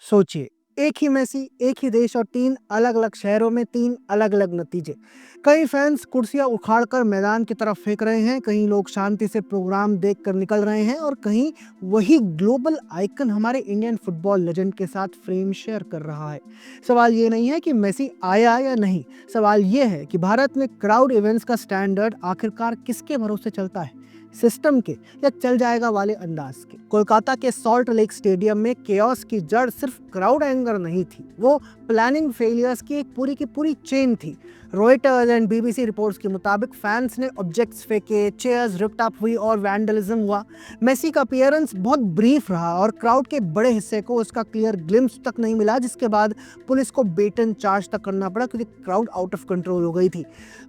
सोचिए, एक ही मेसी, एक ही देश और 3 अलग-अलग शहरों में 3 अलग-अलग नतीजे। कई फैंस कुर्सियां उखाड़कर मैदान की तरफ फेंक रहे हैं, कहीं लोग शांति से प्रोग्राम देखकर निकल रहे हैं और कहीं वही ग्लोबल आइकन हमारे इंडियन फुटबॉल लेजेंड के साथ फ्रेम शेयर कर रहा है। सवाल ये नहीं है कि मेसी आया या नहीं, सवाल ये है कि भारत में क्राउड इवेंट्स का स्टैंडर्ड आखिरकार किसके भरोसे चलता है, सिस्टम के या चल जाएगा वाले अंदाज के। कोलकाता के सॉल्ट लेक स्टेडियम में केओस की जड़ सिर्फ क्राउड एंगर नहीं थी, वो प्लानिंग फेलियर्स की एक पूरी चेन थी। रॉयटर्स एंड बीबीसी रिपोर्ट्स के मुताबिक फैंस ने ऑब्जेक्ट्स फेंके, चेयर्स रिप्ट अप हुई और वैंडलिज्म हुआ। मेसी का अपीयरेंस बहुत ब्रीफ रहा और क्राउड के बड़े हिस्से को उसका क्लियर ग्लिम्स तक नहीं मिला, जिसके बाद पुलिस को बेटन चार्ज तक करना पड़ा क्योंकि क्राउड आउट ऑफ कंट्रोल हो गई थी।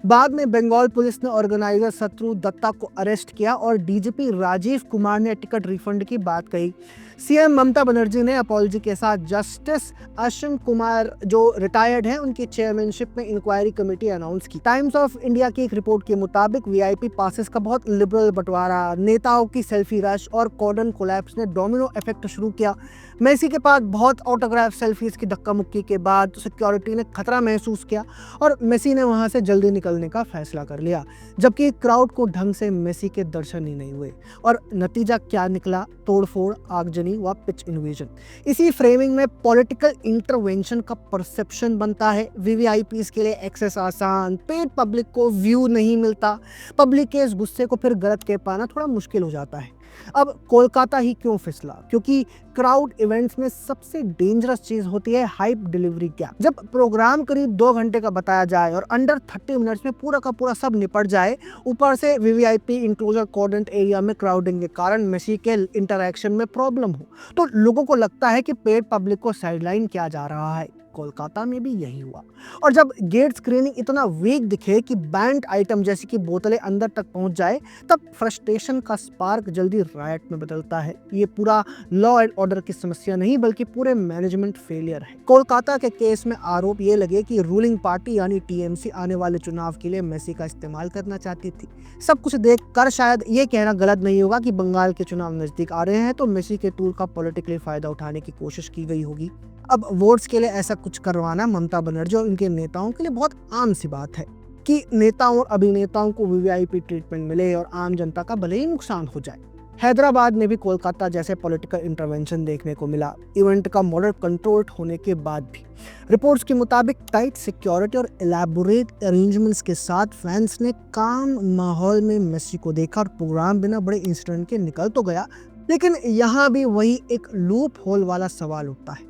बाद में बंगाल पुलिस ने ऑर्गेनाइजर शत्रु दत्ता को अरेस्ट किया और डीजीपी राजीव कुमार ने टिकट रिफंड की बात कही। सीएम ममता बनर्जी ने अपॉलजी के साथ जस्टिस अश्विन कुमार जो रिटायर्ड हैं उनकी चेयरमैनशिप में इंक्वायरी कमेटी अनाउंस की। टाइम्स ऑफ इंडिया की एक रिपोर्ट के मुताबिक वीआईपी पासेस का बहुत लिबरल बंटवारा, नेताओं की सेल्फी रश और कॉर्डन कोलैप्स ने डोमिनो इफेक्ट शुरू किया। मेसी के पास बहुत ऑटोग्राफ सेल्फीज की धक्का मुक्की के बाद सिक्योरिटी ने खतरा महसूस किया और मेसी ने वहां से जल्दी निकलने का फैसला कर लिया, जबकि क्राउड को ढंग से मेसी के दर्शन ही नहीं हुए। और नतीजा क्या निकला? तोड़फोड़, आगजनी व पिच इन्वेजन। इसी फ्रेमिंग में पॉलिटिकल इंटरवेंशन का परसेप्शन बनता है। वीवीआईपीज के लिए एक्सेस आसान, पेड पब्लिक को व्यू नहीं मिलता, पब्लिक के इस गुस्से को फिर गलत कह पाना थोड़ा मुश्किल हो जाता है। अब कोलकाता ही क्यों फिसला? क्योंकि क्राउड इवेंट्स में सबसे डेंजरस चीज होती है हाइप डिलीवरी गैप। जब प्रोग्राम करीब 2 घंटे का बताया जाए और अंडर 30 मिनट्स में पूरा का पूरा सब निपट जाए, ऊपर से वीवीआईपी इंक्लोजर कॉर्डन एरिया में क्राउडिंग के कारण मेसी के इंटरैक्शन में प्रॉब्लम हो, तो लोगों को लगता है कि पेड पब्लिक को साइडलाइन किया जा रहा है। कोलकाता में भी यही हुआ। और जब गेट स्क्रीनिंग इतना वीक दिखे कि बैंड आइटम जैसे कि बोतलें अंदर तक पहुंच जाए, तब फ्रस्ट्रेशन का स्पार्क जल्दी रायट में बदलता है। ये पूरा लॉ एंड ऑर्डर की समस्या नहीं बल्कि पूरे मैनेजमेंट फेलियर है। कोलकाता के केस में आरोप ये लगे कि रूलिंग पार्टी यानी टीएमसी आने वाले चुनाव के लिए मेसी का इस्तेमाल करना चाहती थी। सब कुछ देख कर शायद ये कहना गलत नहीं होगा कि बंगाल के चुनाव नजदीक आ रहे हैं तो मेसी के टूर का पॉलिटिकली फायदा उठाने की कोशिश की गई होगी। अब वोट्स के लिए ऐसा कुछ करवाना ममता बनर्जी और उनके नेताओं के लिए बहुत आम सी बात है कि नेताओं और अभिनेताओं को वीवीआईपी ट्रीटमेंट मिले और आम जनता का भले ही नुकसान हो जाए। हैदराबाद में भी कोलकाता जैसे पॉलिटिकल इंटरवेंशन देखने को मिला, इवेंट का मॉडल कंट्रोल्ड होने के बाद भी। रिपोर्ट्स के मुताबिक टाइट सिक्योरिटी और एलैबोरेट अरेंजमेंट्स के साथ फैंस ने काम माहौल में मेसी को देखा और प्रोग्राम बिना बड़े इंसिडेंट के निकल तो गया, लेकिन यहाँ भी वही एक लूप होल वाला सवाल उठता है।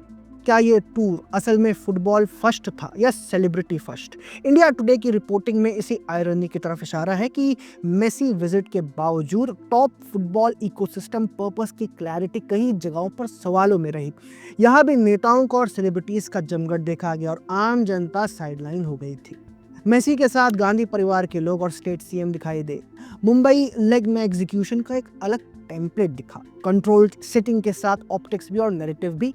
क्या ये टूर असल में फुटबॉल फर्स्ट था या सेलिब्रिटी फर्स्ट? इंडिया टुडे की रिपोर्टिंग में इसी आयरनी की तरफ इशारा है कि मेसी विजिट के बावजूद टॉप फुटबॉल इकोसिस्टम पर्पस की क्लैरिटी कई जगहों पर सवालों में रही। यहाँ भी नेताओं को और सेलिब्रिटीज का जमघट देखा गया और आम जनता साइडलाइन हो गई थी। मेसी के साथ गांधी परिवार के लोग और स्टेट सीएम दिखाई दे। मुंबई लेग में एग्जीक्यूशन का एक अलग टेम्पलेट दिखा, कंट्रोल्ड सिटिंग के साथ ऑप्टिक्स भी और नैरेटिव भी,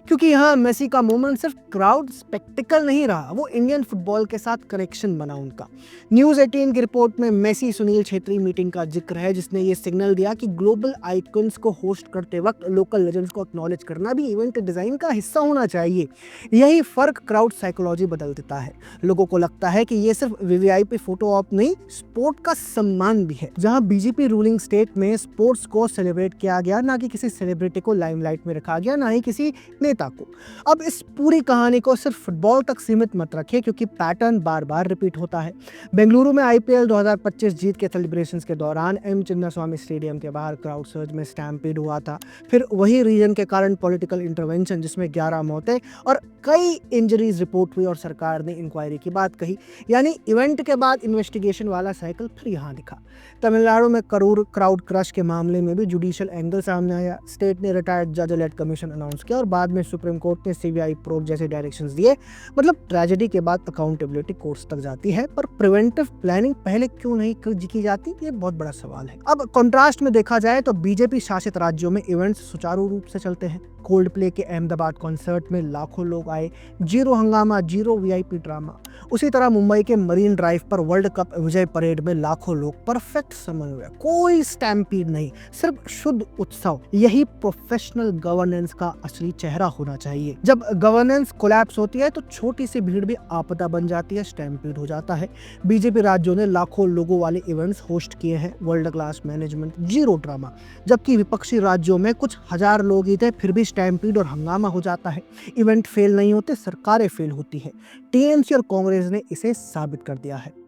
क्योंकि यहाँ मेसी का मोमेंट सिर्फ क्राउड स्पेक्टिकल नहीं रहा, वो इंडियन फुटबॉल के साथ कनेक्शन बना उनका। न्यूज़ 18 की रिपोर्ट में मेसी सुनील छेत्री मीटिंग का जिक्र है, जिसने ये सिग्नल दिया कि ग्लोबल आइकन्स को होस्ट करते वक्त लोकल लेजेंड्स को एक्नॉलेज करना भी इवेंट डिजाइन का हिस्सा होना चाहिए। यही फर्क क्राउड साइकोलॉजी बदल देता है। लोगों को लगता है कि ये सिर्फ वीवीआईपी फोटो ऑप नहीं, स्पोर्ट का सम्मान भी है। जहां बीजेपी रूलिंग स्टेट में स्पोर्ट्स को सेलिब्रेट किया गया, ना कि किसी सेलिब्रिटी को लाइमलाइट में रखा गया, ना ही किसी नेता को। अब इस पूरी कहानी को सिर्फ फुटबॉल तक सीमित मत रखिए, क्योंकि पैटर्न बार बार रिपीट होता है। बेंगलुरु में आईपीएल 2025 जीत के सेलिब्रेशंस के दौरान एम चिन्नास्वामी स्टेडियम के बाहर क्राउड सर्ज में स्टैम्पीड हुआ था। फिर वही रीजन के कारण पॉलिटिकल इंटरवेंशन, जिसमें 11 मौतें और कई इंजरीज रिपोर्ट हुई और सरकार ने इंक्वायरी की बात कही। यानी इवेंट के बाद इन्वेस्टिगेशन वाला साइकिल फिर यहाँ दिखा। तमिलनाडु में करूर क्राउड क्रश के मामले में भी जुडिशियल एंगल सामने आया। स्टेट ने रिटायर्ड जज लेड कमीशन अनाउंस किया और बाद में सुप्रीम कोर्ट ने सीबीआई प्रोब जैसे डायरेक्शंस दिए। मतलब ट्रेजेडी के बाद अकाउंटेबिलिटी कोर्ट्स तक जाती है, पर प्रिवेंटिव प्लानिंग पहले क्यों नहीं की जाती, ये बहुत बड़ा सवाल है। अब कंट्रास्ट में देखा जाए तो बीजेपी शासित राज्यों में इवेंट्स सुचारू रूप से चलते हैं। कोल्ड प्ले के अहमदाबाद कॉन्सर्ट में लाखों लोग आए, जीरो हंगामा, जीरो वीआईपी ड्रामा। उसी तरह मुंबई के मरीन ड्राइव पर वर्ल्ड कप विजय परेड में लाखों लोग, परफेक्ट समन्वय, कोई स्टैम्पीड नहीं, सिर्फ शुद्ध उत्सव। यही प्रोफेशनल गवर्नेंस का असली चेहरा होना चाहिए। जब गवर्नेंस कोलैप्स होती है तो छोटी सी भीड़ भी आपदा बन जाती है, स्टैम्पीड हो जाता है। बीजेपी राज्यों ने लाखों लोगों वाले इवेंट्स होस्ट किए हैं, world class management, zero drama. जबकि विपक्षी राज्यों में कुछ हजार लोग ही थे, फिर भी स्टैम्पीड और हंगामा हो जाता है। इवेंट फेल नहीं होते, सरकारें फेल होती हैं। टीएमसी और कांग्रेस ने इसे साबित कर दिया है।